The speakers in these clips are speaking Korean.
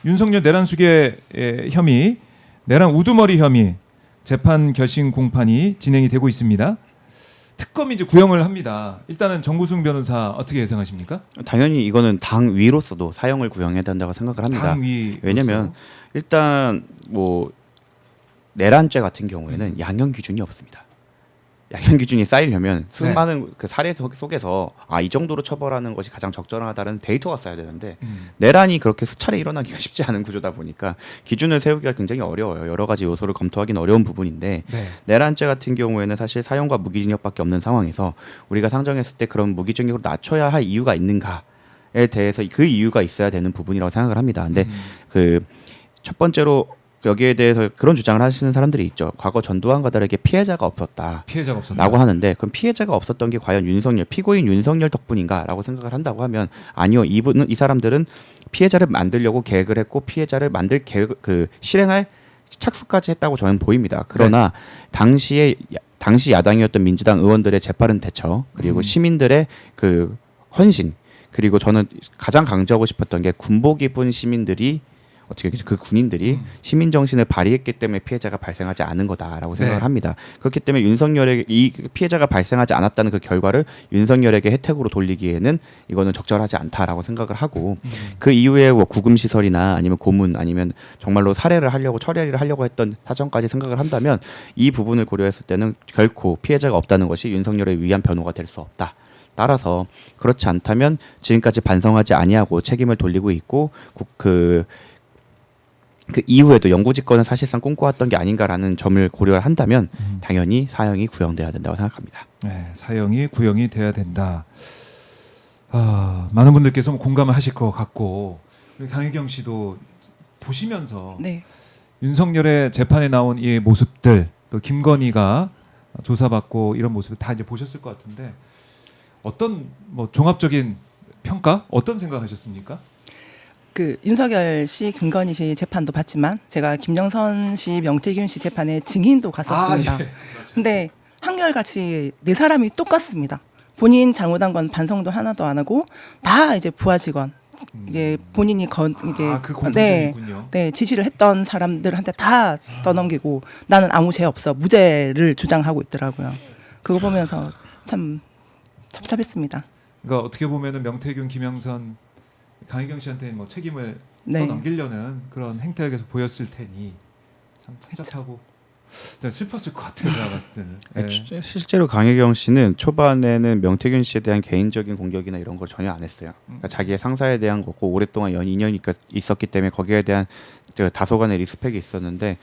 윤석열 내란 수계 혐의, 내란 우두머리 혐의 재판 결심 공판이 진행이 되고 있습니다. 특검이 이제 구형을 합니다. 일단은 정구승 변호사 어떻게 예상하십니까? 당연히 이거는 당 위로서도 사형을 구형해야 된다고 생각을 합니다. 당 위. 왜냐하면 일단 뭐 내란죄 같은 경우에는 양형 기준이 없습니다. 양형 기준이 쌓이려면 수많은 그 사례 속에서 이 정도로 처벌하는 것이 가장 적절하다는 데이터가 쌓여야 되는데 내란이 그렇게 수차례 일어나기가 쉽지 않은 구조다 보니까 기준을 세우기가 굉장히 어려워요. 여러 가지 요소를 검토하기는 어려운 부분인데 내란죄 같은 경우에는 사실 사형과 무기징역밖에 없는 상황에서 우리가 상정했을 때 그런 무기징역으로 낮춰야 할 이유가 있는가에 대해서 그 이유가 있어야 되는 부분이라고 생각을 합니다. 근데 그 첫 번째로 여기에 대해서 그런 주장을 하시는 사람들이 있죠. 과거 전두환가들에게 피해자가 없었다. 피해자가 없었다. 라고 하는데 그럼 피해자가 없었던 게 과연 윤석열, 피고인 윤석열 덕분인가라고 생각을 한다고 하면 아니요. 이 사람들은 피해자를 만들려고 계획을 했고 피해자를 만들 계획 실행할 착수까지 했다고 저는 보입니다. 그러나 당시 야당이었던 민주당 의원들의 재빠른 대처 그리고 시민들의 그 헌신 그리고 저는 가장 강조하고 싶었던 게 군복 입은 시민들이 어떻게 그 군인들이 시민 정신을 발휘했기 때문에 피해자가 발생하지 않은 거다라고 생각을 합니다. 그렇기 때문에 윤석열에게 이 피해자가 발생하지 않았다는 그 결과를 윤석열에게 혜택으로 돌리기에는 이거는 적절하지 않다라고 생각을 하고 그 이후에 뭐 구금 시설이나 아니면 고문 아니면 정말로 살해를 하려고 처리를 하려고 했던 사정까지 생각을 한다면 이 부분을 고려했을 때는 결코 피해자가 없다는 것이 윤석열에 위한 변호가 될 수 없다. 따라서 그렇지 않다면 지금까지 반성하지 아니하고 책임을 돌리고 있고 그 이후에도 영구집권은 사실상 꿈꿔왔던 게 아닌가라는 점을 고려를 한다면 당연히 사형이 구형돼야 된다고 생각합니다. 네, 사형이 구형이 돼야 된다. 많은 분들께서 공감을 하실 것 같고 강혜경 씨도 보시면서 윤석열의 재판에 나온 이 모습들 또 김건희가 조사받고 이런 모습을 다 이제 보셨을 것 같은데 어떤 뭐 종합적인 평가 어떤 생각하셨습니까? 그 윤석열 씨, 김건희 씨 재판도 봤지만 제가 김정선 씨, 명태균 씨 재판에 증인도 갔었습니다. 근데 한결같이 네 사람이 똑같습니다. 본인 잘못한 건 반성도 하나도 안 하고 다 이제 부하 직원 이게 본인이 그 공통점이군요. 지시를 했던 사람들한테 다 떠넘기고 나는 아무 죄 없어 무죄를 주장하고 있더라고요. 그거 보면서 참 답답했습니다. 그러니까 어떻게 보면은 명태균, 김영선 강혜경 씨한테 뭐 책임을 떠넘기려는 그런 행태가 계속 보였을 테니 참 착잡하고 슬펐을 것 같아요. 제가 봤을 때는. 실제로 강혜경 씨는 초반에는 명태균 씨에 대한 개인적인 공격이나 이런 걸 전혀 안 했어요. 그러니까 자기의 상사에 대한 거고 오랫동안 인연이 있었기 때문에 거기에 대한 다소간의 리스펙이 있었는데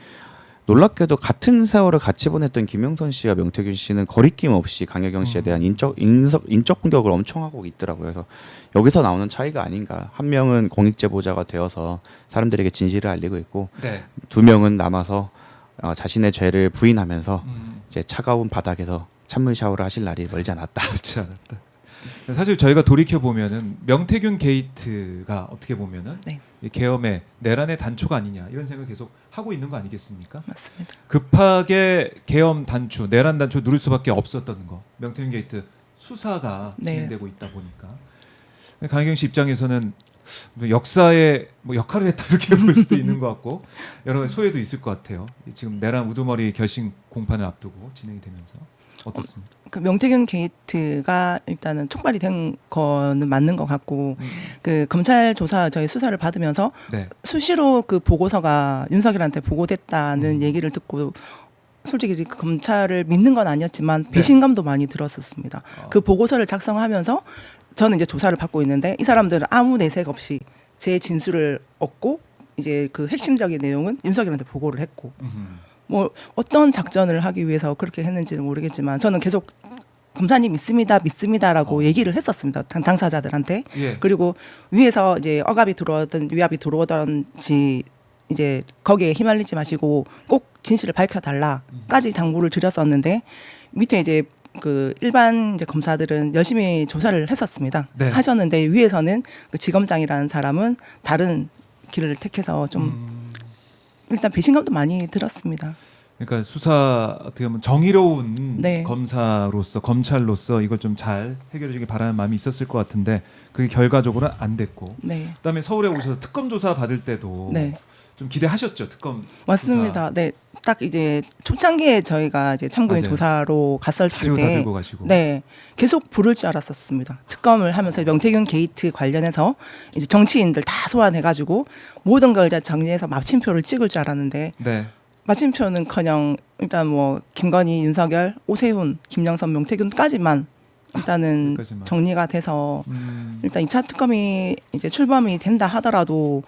놀랍게도 같은 세월을 같이 보냈던 김영선 씨와 명태균 씨는 거리낌 없이 강혜경 씨에 대한 인적 공격을 엄청 하고 있더라고요. 그래서 여기서 나오는 차이가 아닌가. 한 명은 공익제보자가 되어서 사람들에게 진실을 알리고 있고 두 명은 남아서 자신의 죄를 부인하면서 이제 차가운 바닥에서 찬물 샤워를 하실 날이 멀지 않았다. 그렇지 않았다. 사실 저희가 돌이켜 보면은 명태균 게이트가 어떻게 보면은 이 계엄의 내란의 단초가 아니냐 이런 생각 계속 하고 있는 거 아니겠습니까? 맞습니다. 급하게 계엄 단추, 내란 단추 누를 수밖에 없었던 거. 명태균 게이트 수사가 진행되고 있다 보니까 강혜경 씨 입장에서는 역사에 뭐 역할을 했다 이렇게 볼 수도 있는 것 같고 여러 가지 소외도 있을 것 같아요. 지금 내란 우두머리 결심 공판을 앞두고 진행이 되면서 어떻습니까? 그 명태균 게이트가 일단은 촉발이 된 거는 맞는 것 같고 그 검찰 조사 저희 수사를 받으면서 수시로 그 보고서가 윤석열한테 보고됐다는 얘기를 듣고 솔직히 그 검찰을 믿는 건 아니었지만 배신감도 많이 들었었습니다. 그 보고서를 작성하면서 저는 이제 조사를 받고 있는데 이 사람들은 아무 내색 없이 제 진술을 얻고 이제 그 핵심적인 내용은 윤석열한테 보고를 했고 뭐 어떤 작전을 하기 위해서 그렇게 했는지는 모르겠지만 저는 계속 검사님 믿습니다라고 얘기를 했었습니다. 당사자들한테. 그리고 위에서 이제 억압이 들어오든 위압이 들어오든지 이제 거기에 휘말리지 마시고 꼭 진실을 밝혀달라까지 당부를 드렸었는데 밑에 이제 그 일반 이제 검사들은 열심히 조사를 했었습니다. 하셨는데 위에서는 그 지검장이라는 사람은 다른 길을 택해서 좀 일단 배신감도 많이 들었습니다. 그러니까 수사 어떻게 보면 정의로운 네. 검사로서 검찰로서 이걸 좀 잘 해결해주길 바라는 마음이 있었을 것 같은데 그게 결과적으로는 안 됐고 네. 그다음에 서울에 오셔서 특검 조사 받을 때도 네. 좀 기대하셨죠 특검 맞습니다. 네. 딱 이제 초창기에 저희가 이제 참고인 맞아요. 조사로 갔었을 자료 다 때 들고 가시고 네. 계속 부를 줄 알았었습니다. 특검을 하면서 명태균 게이트 관련해서 이제 정치인들 다 소환해가지고 모든 걸 다 정리해서 마침표를 찍을 줄 알았는데 네. 마침표는커녕 일단 뭐 김건희, 윤석열, 오세훈, 김영선, 명태균까지만 일단은 여기까지만. 정리가 돼서 일단 2차 특검이 이제 출범이 된다 하더라도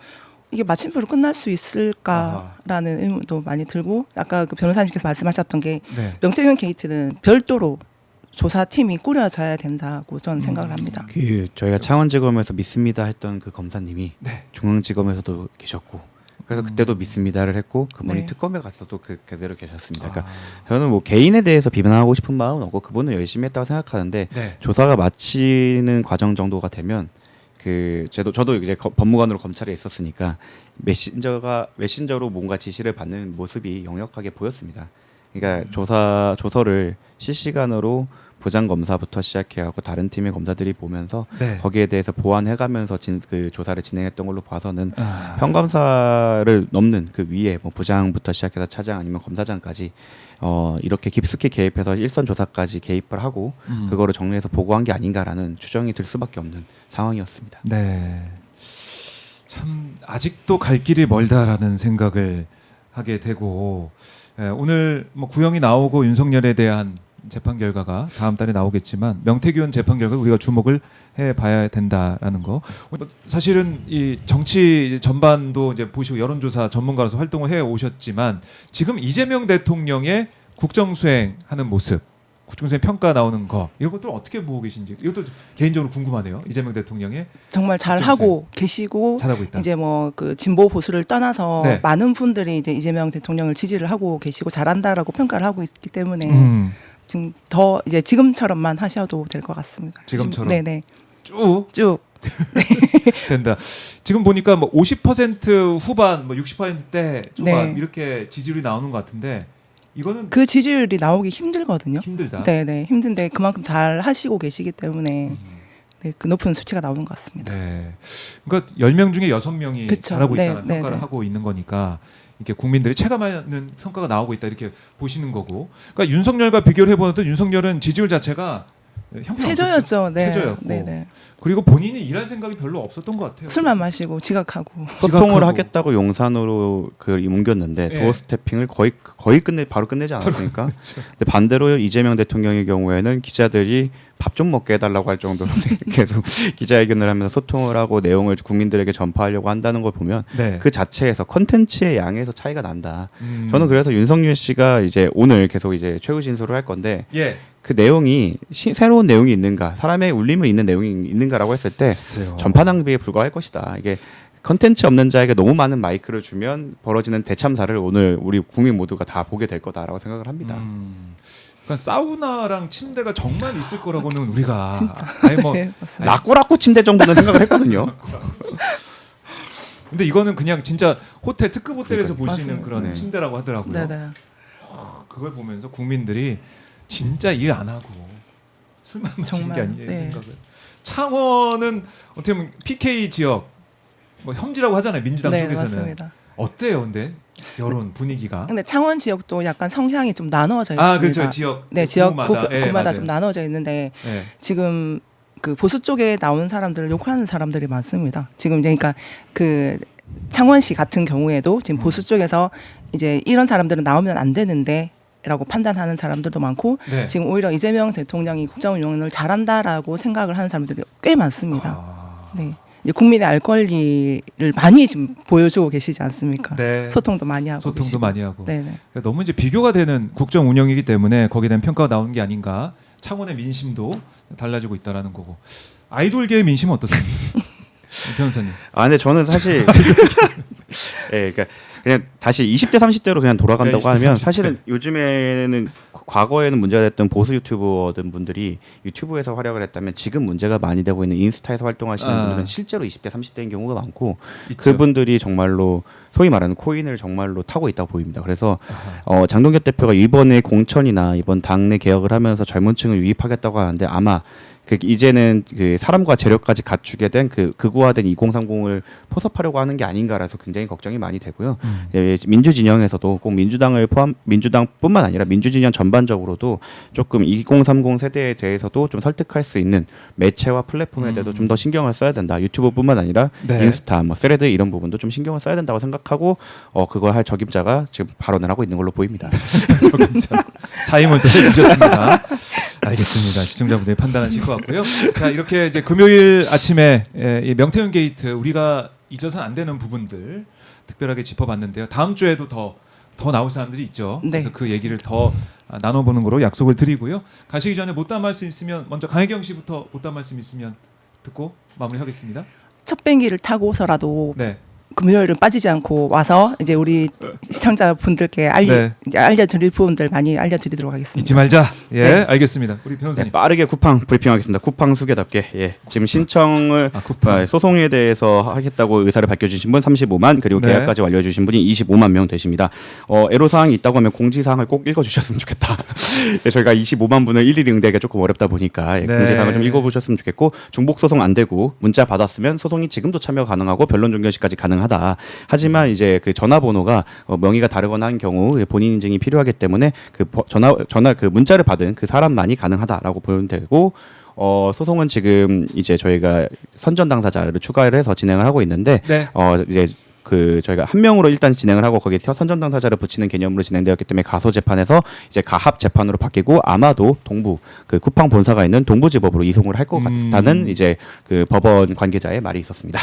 이게 마침표로 끝날 수 있을까라는 의문도 많이 들고 아까 그 변호사님께서 말씀하셨던 게 네. 명태균 게이트는 별도로 조사팀이 꾸려져야 된다고 저는 생각을 합니다. 그 저희가 창원지검에서 믿습니다 했던 그 검사님이 네. 중앙지검에서도 계셨고 그래서 그때도 믿습니다를 했고 그분이 네. 특검에 갔어도 그대로 계셨습니다. 그러니까 저는 뭐 개인에 대해서 비난하고 싶은 마음은 없고 그분은 열심히 했다고 생각하는데 네. 조사가 마치는 과정 정도가 되면 그 저도 이제 법무관으로 검찰에 있었으니까 메신저로 뭔가 지시를 받는 모습이 역력하게 보였습니다. 그러니까 조서를 실시간으로 부장 검사부터 시작해갖고 다른 팀의 검사들이 보면서 네. 거기에 대해서 보완해가면서 그 조사를 진행했던 걸로 봐서는 평검사를 넘는 그 위에 뭐 부장부터 시작해서 차장 아니면 검사장까지 이렇게 깊숙이 개입해서 일선 조사까지 개입을 하고 그거를 정리해서 보고한 게 아닌가라는 추정이 들 수밖에 없는 상황이었습니다. 네. 참 아직도 갈 길이 멀다라는 생각을 하게 되고 오늘 뭐 구형이 나오고 윤석열에 대한 재판 결과가 다음 달에 나오겠지만 명태균 재판 결과 우리가 주목을 해봐야 된다라는 거. 사실은 이 정치 전반도 이제 보시고 여론조사 전문가로서 활동을 해 오셨지만 지금 이재명 대통령의 국정수행하는 모습, 국정수행 평가 나오는 거 이런 것들 어떻게 보고 계신지 이것도 개인적으로 궁금하네요. 이재명 대통령의 정말 잘 하고 계시고 잘하고 있다. 이제 뭐 그 진보 보수를 떠나서 네. 많은 분들이 이제 이재명 대통령을 지지를 하고 계시고 잘한다라고 평가를 하고 있기 때문에 지금 더 이제 지금처럼만 하셔도 될 것 같습니다. 지금처럼? 네네 쭉 된다. 지금 보니까 뭐 50% 후반, 뭐 60%대 초반 네. 이렇게 지지율이 나오는 것 같은데 이거는 그 지지율이 나오기 힘들거든요. 힘들다. 네네 힘든데 그만큼 잘 하시고 계시기 때문에 네, 그 높은 수치가 나오는 것 같습니다. 네. 그러니까 10명 중에 6명이 그쵸. 잘하고 네, 있다는 네, 평가를 네. 하고 있는 거니까 이렇게 국민들이 체감하는 성과가 나오고 있다 이렇게 보시는 거고. 그러니까 윤석열과 비교를 해보면 윤석열은 지지율 자체가 최저였죠. 네. 최저였고. 네네. 그리고 본인이 일할 생각이 별로 없었던 것 같아요. 술만 마시고 지각하고. 소통을 지각하고. 하겠다고 용산으로 옮겼는데 예. 도어 스태핑을 거의 바로 끝내지 않았습니까? 그렇죠. 근데 반대로 이재명 대통령의 경우에는 기자들이 밥 좀 먹게 해달라고 할 정도로 계속 기자회견을 하면서 소통을 하고 내용을 국민들에게 전파하려고 한다는 걸 보면 네. 그 자체에서 컨텐츠의 양에서 차이가 난다. 저는 그래서 그래서 윤석열 씨가 이제 오늘 계속 이제 최후 진술을 할 건데 예. 그 내용이 새로운 내용이 있는가, 사람의 울림을 있는 내용이 있는가라고 했을 때 글쎄요. 전파 낭비에 불과할 것이다. 이게 컨텐츠 없는 자에게 너무 많은 마이크를 주면 벌어지는 대참사를 오늘 우리 국민 모두가 다 보게 될 거다라고 생각을 합니다. 그러니까 사우나랑 침대가 정말 있을 거라고는 우리가 진짜. 아니 뭐 네, 맞습니다. 라꾸라꾸 침대 정도는 생각을 했거든요. 근데 이거는 그냥 진짜 호텔 특급 호텔에서 그러니까요. 보시는 맞습니다. 그런 네. 침대라고 하더라고요. 네네. 그걸 보면서 국민들이 진짜 일 안 하고 술만 마시는 정말, 게 아니에요. 네. 생각을. 창원은 어떻게 보면 PK 지역 뭐 혐지라고 하잖아요. 민주당 네 쪽에서는 맞습니다. 어때요, 근데 여론 분위기가? 근데 창원 지역도 약간 성향이 좀 나눠져 있습니다. 아 그렇죠. 지역 네 지역 구마다 예, 구마다 맞아요. 좀 나눠져 있는데 예. 지금 그 보수 쪽에 나오는 사람들을 욕하는 사람들이 많습니다. 지금 이제 그러니까 그 창원시 같은 경우에도 지금 보수 쪽에서 이제 이런 사람들은 나오면 안 되는데라고 판단하는 사람들도 많고 네. 지금 오히려 이재명 대통령이 국정 운영을 잘한다라고 생각을 하는 사람들이 꽤 많습니다. 아, 네. 이제 국민의 알 권리를 많이 지금 보여주고 계시지 않습니까? 네. 소통도 많이 하고 소통도 계시고. 많이 하고. 네네. 그러니까 너무 이제 비교가 되는 국정 운영이기 때문에 거기에 대한 평가가 나오는 게 아닌가. 창원의 민심도 달라지고 있다라는 거고. 아이돌계의 민심은 어떻습니까? 변호사님. 아 근데 저는 사실 예, 그러니까 그냥 다시 20대 30대로 그냥 돌아간다고 네, 20대, 하면 30대. 사실은 요즘에는 과거에는 문제가 됐던 보수 유튜버들 분들이 유튜브에서 활약을 했다면 지금 문제가 많이 되고 있는 인스타에서 활동하시는 아. 분들은 실제로 20대 30대인 경우가 많고 있죠. 그분들이 정말로 소위 말하는 코인을 정말로 타고 있다고 보입니다. 그래서 장동혁 대표가 이번에 공천이나 이번 당내 개혁을 하면서 젊은 층을 유입하겠다고 하는데 아마 이제는 그 사람과 재력까지 갖추게 된 그 극우화된 2030을 포섭하려고 하는 게 아닌가라서 굉장히 걱정이 많이 되고요. 민주 진영에서도 꼭 민주당뿐만 아니라 민주 진영 전반적으로도 조금 2030 세대에 대해서도 좀 설득할 수 있는 매체와 플랫폼에 대해서 좀 더 신경을 써야 된다. 유튜브뿐만 아니라 네. 인스타, 뭐 스레드 이런 부분도 좀 신경을 써야 된다고 생각하고 그거 할 적임자가 지금 발언을 하고 있는 걸로 보입니다. 자임을 또 해주셨습니다. 알겠습니다. 시청자분들이 판단하실 것 같고요. 자, 이렇게 이제 금요일 아침에 이 명태균 게이트 우리가 잊어서는 안 되는 부분들 특별하게 짚어봤는데요. 다음 주에도 더 나올 사람들이 있죠. 네. 그래서 그 얘기를 더 나눠보는 거로 약속을 드리고요. 가시기 전에 못다한 말씀 있으면 먼저 강혜경 씨부터 못다한 말씀 있으면 듣고 마무리하겠습니다. 첫 비행기를 타고서라도 네. 금요일은 빠지지 않고 와서 이제 우리 시청자분들께 네. 알려드릴 부분들 많이 알려드리도록 하겠습니다. 잊지 말자. 예, 네. 알겠습니다. 우리 변호사님. 네, 빠르게 쿠팡 브리핑하겠습니다. 쿠팡 수계답게 지금 신청을 쿠팡. 소송에 대해서 하겠다고 의사를 밝혀주신 분 35만 그리고 네. 계약까지 완료해주신 분이 25만 명 되십니다. 애로사항이 있다고 하면 공지사항을 꼭 읽어주셨으면 좋겠다. 저희가 25만 분을 일일이 응대하기가 조금 어렵다 보니까 네. 공지사항을 좀 읽어보셨으면 좋겠고 중복 소송 안 되고 문자 받았으면 소송이 지금도 참여 가능하고 변론 종결시까지 가능하다. 하지만 이제 그 전화번호가 명의가 다르거나 한 경우 본인 인증이 필요하기 때문에 그 전화 그 문자를 받은 그 사람만이 가능하다라고 보면 되고 소송은 지금 이제 저희가 선전 당사자를 추가를 해서 진행을 하고 있는데 네. 이제 그 저희가 한 명으로 일단 진행을 하고 거기에 선전 당사자를 붙이는 개념으로 진행되었기 때문에 가소 재판에서 이제 가합 재판으로 바뀌고 아마도 동부 그 쿠팡 본사가 있는 동부지법으로 이송을 할 것 같다는 이제 그 법원 관계자의 말이 있었습니다.